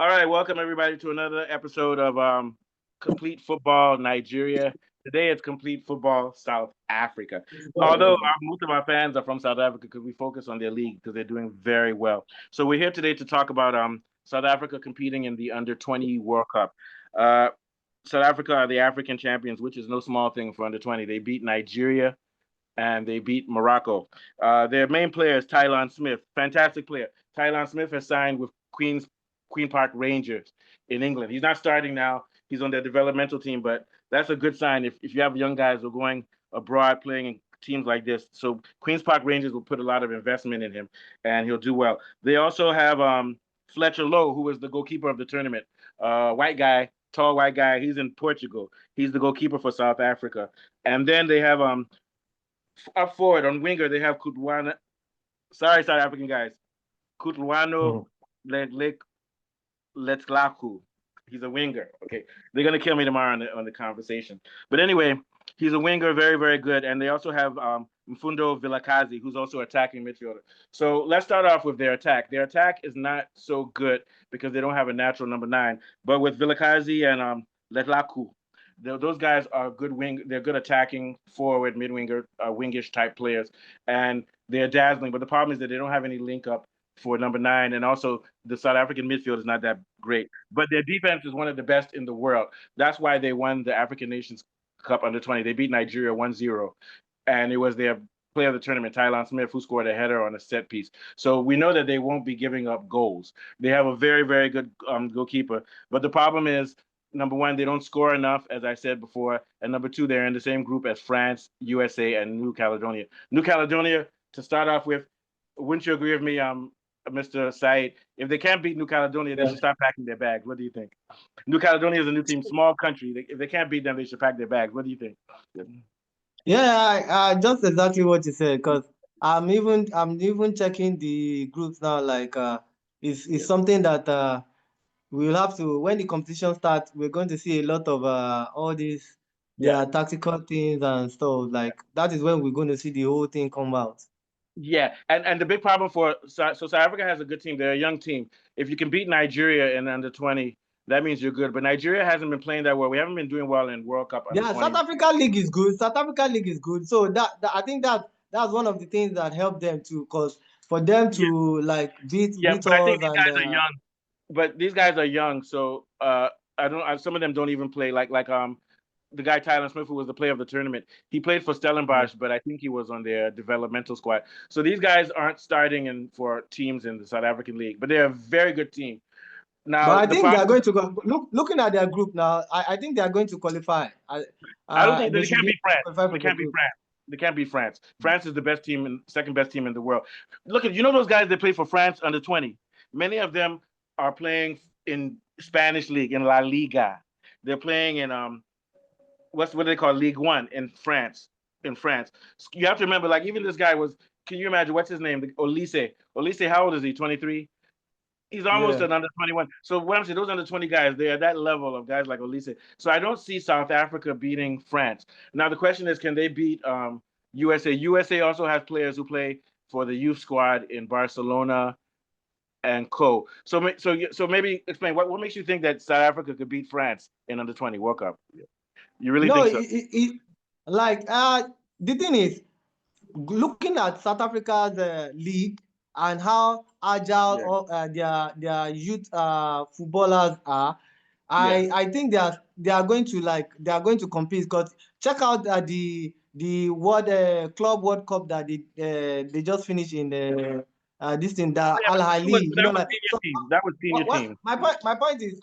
All right, welcome everybody to another episode of Complete Football Nigeria. Today it's Complete Football South Africa. Although most of our fans are from South Africa because we focus on their league because they're doing very well. So we're here today to talk about South Africa competing in the Under 20 World Cup. Uh, South Africa are the African champions, which is no small thing for Under 20. They beat Nigeria and they beat Morocco. Their main player is Tylon Smith, fantastic player. Tylon Smith has signed with Queen Park Rangers in England. He's not starting now. He's on their developmental team, but that's a good sign if you have young guys who are going abroad playing in teams like this. So Queens Park Rangers will put a lot of investment in him, and he'll do well. They also have Fletcher Lowe, who is the goalkeeper of the tournament. White guy, tall white guy. He's in Portugal. He's the goalkeeper for South Africa. And then they have up forward on winger, they have Kutwana. Sorry, South African guys. Kutwano Letlaku. He's a winger. Okay, they're gonna kill me tomorrow on the conversation. But anyway, he's a winger, very very good. And they also have Mfundo Vilakazi, who's also attacking midfielder. So let's start off with their attack. Their attack is not so good because they don't have a natural number 9. But with Vilakazi and Letlaku, those guys are good wing. They're good attacking forward, mid winger, wingish type players, and they're dazzling. But the problem is that they don't have any link up for number 9, and also the South African midfield is not that great. But their defense is one of the best in the world. That's why they won the African Nations Cup under 20. They beat Nigeria 1-0, and it was their player of the tournament, Tylon Smith, who scored a header on a set piece. So we know that they won't be giving up goals. They have a very, very good goalkeeper. But the problem is, number 1, they don't score enough, as I said before. And number 2, they're in the same group as France, USA, and New Caledonia. New Caledonia, to start off with, wouldn't you agree with me, Mr. Said? If they can't beat New Caledonia, they should start packing their bags. What do you think? New Caledonia is a new team, small country. If they can't beat them, they should pack their bags. What do you think? Yeah, just exactly what you said. Because I'm even checking the groups now. Like, it's something that we'll have to, when the competition starts. We're going to see a lot of all these their tactical things and stuff. Like, that is when we're going to see the whole thing come out. Yeah, and the big problem for South Africa has a good team. They're a young team. If you can beat Nigeria in under 20, that means you're good. But Nigeria hasn't been playing that well. We haven't been doing well in World Cup under Yeah, 20. South Africa League is good. South Africa League is good. So I think that's one of the things that helped them too, because for them Yeah, to like yeah, beat but I think us these and guys are young. But these guys are young, so I don't. Some of them don't even play. Like the guy Tyler Smith, who was the player of the tournament, he played for Stellenbosch, but I think he was on their developmental squad. So these guys aren't starting in for teams in the South African League, but they're a very good team. But Now I the think they are problem, going to go. Looking at their group now, I think they are going to qualify. I don't think that They they should can't be beat able to France. qualify They for the can't beat group. France. They can't beat France. France is the best team and second best team in the world. Look at those guys that play for France under 20. Many of them are playing in Spanish league in La Liga. They're playing in what do they call League One in France. In France, you have to remember, like even this guy was. Can you imagine what's his name? Olise. Olise, how old is he? 23. He's almost Yeah. an under 21. So what I'm saying, those under 20 guys, they're at that level of guys like Olise. So I don't see South Africa beating France. Now the question is, can they beat USA? USA also has players who play for the youth squad in Barcelona and co. So maybe explain what makes you think that South Africa could beat France in under 20 World Cup? You really No, think so? like the thing is, looking at South Africa's league and how agile Yeah, their youth footballers are, yeah. I think they are going to compete. Because check out the World Cup that they just finished in this thing, Oh, that yeah, Al but Ahly, that was like, senior so team. That was senior what team. my point is,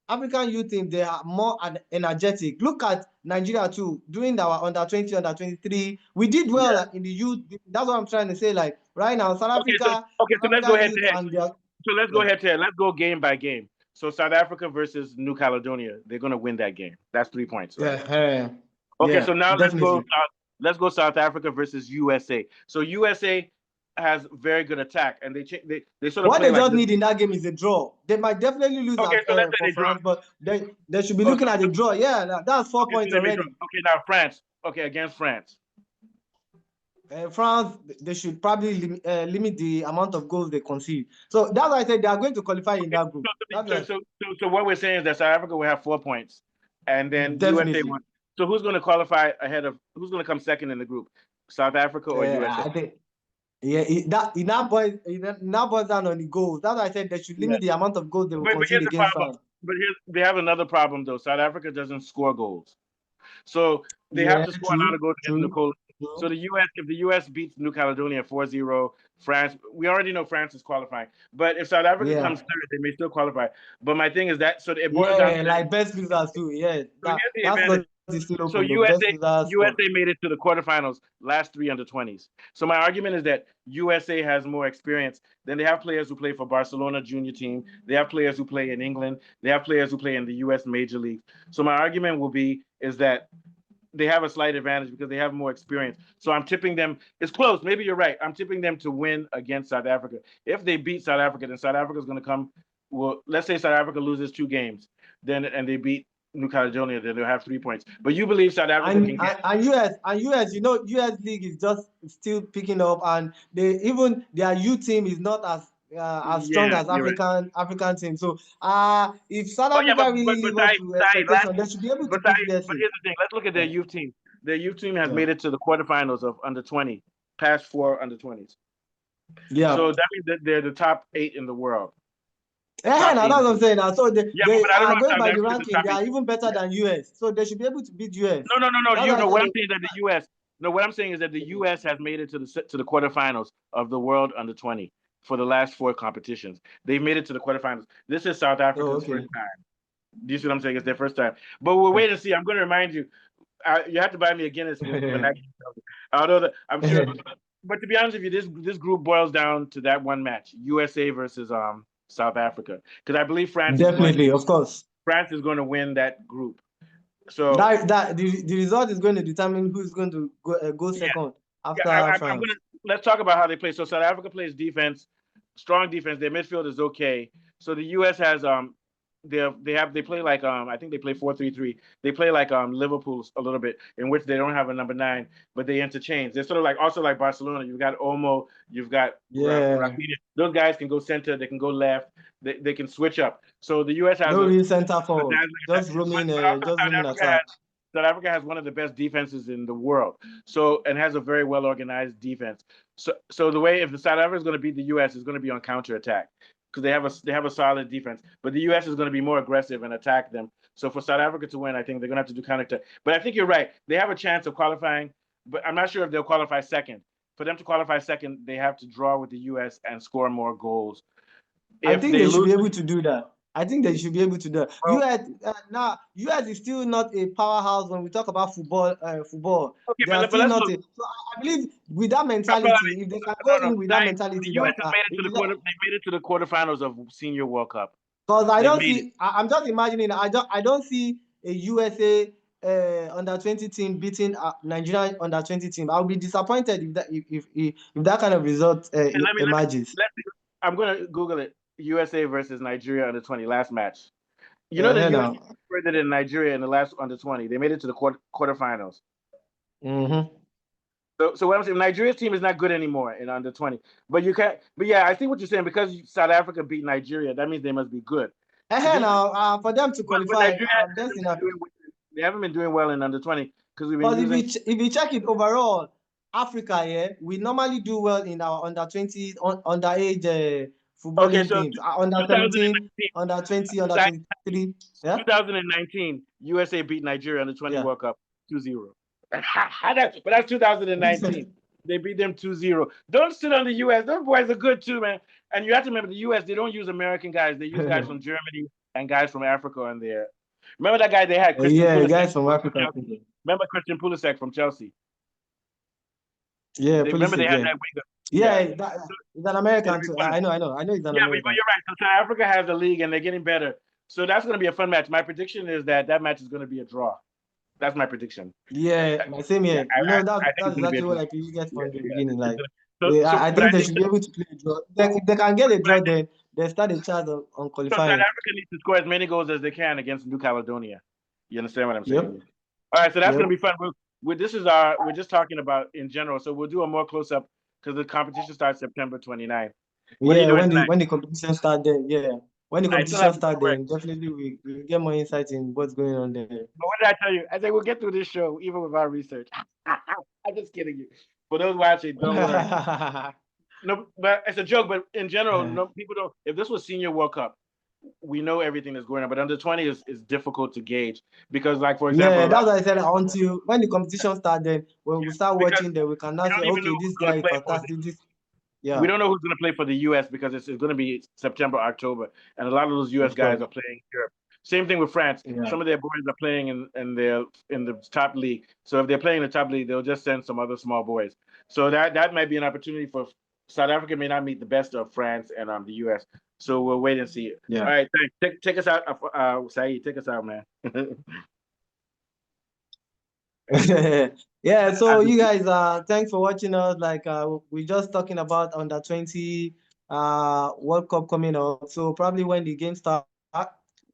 African youth team, they are more energetic. Look at Nigeria too. During our under 20, under 23, we did well Yeah. in the youth. That's what I'm trying to say. Like right now, Okay, so okay, South so let's go African head to youth head. and their So let's go yeah. head to head. Let's go game by game. So South Africa versus New Caledonia, they're gonna win that game. That's 3 points, right? Yeah, Okay, so yeah, now definitely. let's go South Africa versus USA. So USA has very good attack, and they sort of What play they like just this. need in that game is a draw. They might definitely lose Okay, at so let's say for they draw. France, but they should be Oh, looking at a draw. Yeah, that's four okay, so points they may draw. already. Okay, now France. Okay, against France. France, they should probably limit the amount of goals they concede. So that's why I said they are going to qualify in that group. So what we're saying is that South Africa will have 4 points, and then USA definitely. one. So who's going to qualify ahead of who's going to come second in the group? South Africa or USA? I think it now boils down on the goals. That's why I said they should limit the amount of goals they will concede here's against the problem. France. But they have another problem though. South Africa doesn't score goals, so they have to score a lot of goals against Nicole. So the U.S. if the U.S. beats New Caledonia 4-0, France, we already know France is qualifying. But if South Africa comes third, they may still qualify. But my thing is that so it boils down to like best losers too. Yeah, that's what is still so open. USA made it to the quarterfinals last 3 under-20s. So my argument is that USA has more experience. Then they have players who play for Barcelona junior team. They have players who play in England. They have players who play in the U.S. major league. So my argument will be is that they have a slight advantage because they have more experience. So I'm tipping them. It's close. Maybe you're right. I'm tipping them to win against South Africa. If they beat South Africa, then South Africa is going to come. Well, let's say South Africa loses 2 games, and they beat New Caledonia, then they'll have 3 points. But you believe South Africa can get and US, US league is just still picking up, and their youth team is not as strong as African team. So if South Africa really live up to expectation, they should be able to beat USA. But here's the thing: let's look at their youth team. Their youth team has made it to the quarterfinals of under-20, past 4 under-20s. Yeah. So that means that they're the top 8 in the world. That's what I'm saying now. So they are going by the ranking. They are even better than US. So they should be able to beat US. No. You know what I'm saying is that the US. No, what I'm saying is that the US has made it to the quarterfinals of the World Under-20 for the last 4 competitions. They've made it to the quarterfinals. This is South Africa's first time. Do you see what I'm saying? It's their first time. But we'll wait and see. I'm going to remind you. You have to buy me a Guinness when I although I'm sure. But to be honest with you, this group boils down to that one match: USA versus South Africa, because I believe France France is going to win that group. So the result is going to determine who's going to go second after France. Let's talk about how they play. So South Africa plays defense, strong defense. Their midfield is okay. So the US has they play like I think they play 4-3-3. They play like Liverpool a little bit, in which they don't have a number 9, but they interchange. They're sort of like Barcelona. You've got Olmo, you've got Rafinha. Those guys can go center, they can go left, they can switch up. So the US has no center forward, just roaming attack. South Africa has one of the best defenses in the world. So and has a very well organized defense. So the way if the South Africa is going to beat the US is going to be on counterattack, because they have a solid defense. But the U.S. is going to be more aggressive and attack them. So for South Africa to win, I think they're going to have to do counterattack. But I think you're right. They have a chance of qualifying, but I'm not sure if they'll qualify second. For them to qualify second, they have to draw with the U.S. and score more goals. I think they should be able to do that. I think they should be able to do that. US is still not a powerhouse when we talk about football. Okay, they are still not a. So I believe with that mentality, if they can go in with that mentality, the US has made it to the quarterfinals of Senior World Cup. Because I don't see. I'm just imagining. I don't see a USA under-20 team beating Nigerian under-20 team. I'll be disappointed if that kind of result emerges. I'm gonna Google it. USA versus Nigeria under-20 last match. You know the US further than Nigeria in the last under-20. They made it to the quarterfinals. So what I'm saying, Nigeria's team is not good anymore in under-20. But you can't. But yeah, I think what you're saying, because South Africa beat Nigeria, that means they must be good. Now for them to qualify, they haven't been doing well in under-20 because we've been if you check it overall, Africa, we normally do well in our under-20, underage footballing teams. Under-17, under-20, under-23. 2019, USA beat Nigeria in the 20 World Cup 2-0. But that's 2019. They beat them 2-0. Don't sit on the US. Those boys are good too, man. And you have to remember the US, they don't use American guys. They use guys from Germany and guys from Africa on there. Remember that guy they had? Guys from Africa. Remember Christian Pulisic from Chelsea? Yeah, remember they had that winger. He's an American too. I know he's an American. But you're right. So South Africa has a league and they're getting better. So that's going to be a fun match. My prediction is that match is going to be a draw. That's my prediction. Yeah, same here. That's exactly what you get from the beginning. Like, I think they should be able to play a draw. If they can get a draw, then they start a chance on qualifying. So South Africa needs to score as many goals as they can against New Caledonia. You understand what I'm saying? All right, so that's going to be fun. we're just talking about in general. So we'll do a more close up because the competition starts September 29th. What are you Yeah, doing tonight? when the competition start, then yeah, when the I still competition have start, homework. then definitely we get more insight in what's going on there. But what did I tell you? I said we'll get through this show even without research. I'm just kidding you. For those watching, don't worry. No, but it's a joke. But in general, no people don't. If this was Senior World Cup, we know everything that's going on. But under 20 is difficult to gauge because, like for example, Yeah, a lot that's what I said. Until when the competition start, then when we start because watching, then we can now we say, don't even know okay, who's this going guy to is play for fantastic. This, we yeah, don't know who's going to play for the U.S. because it's going to be September, October, and a lot of those U.S. of guys course. are playing Europe. Same thing with France. Yeah, Some of their boys are playing in the top league. So if they're playing in the top league, they'll just send some other small boys. So that might be an opportunity for South Africa may not meet the best of France and the U.S. So we'll wait and see. yeah. All right, thanks. Take us out, Saeed. Take us out, man. Yeah, so you guys thanks for watching us. Like we just talking about under 20 World Cup coming up. So probably when the game start,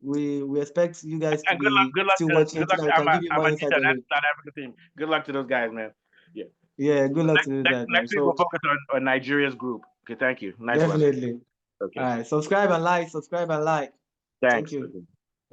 we expect you guys to And good luck, be still watching good so luck that to we can give you more insight Amadita, on that's it. South Africa team. Good luck to those guys, man. Yeah. Yeah, good luck to you guys, man. Next week we'll So focus on Nigeria's group. Okay, thank you. Nice one. definitely. All Okay, right, subscribe and like, subscribe and like. Thank thanks. you. Okay.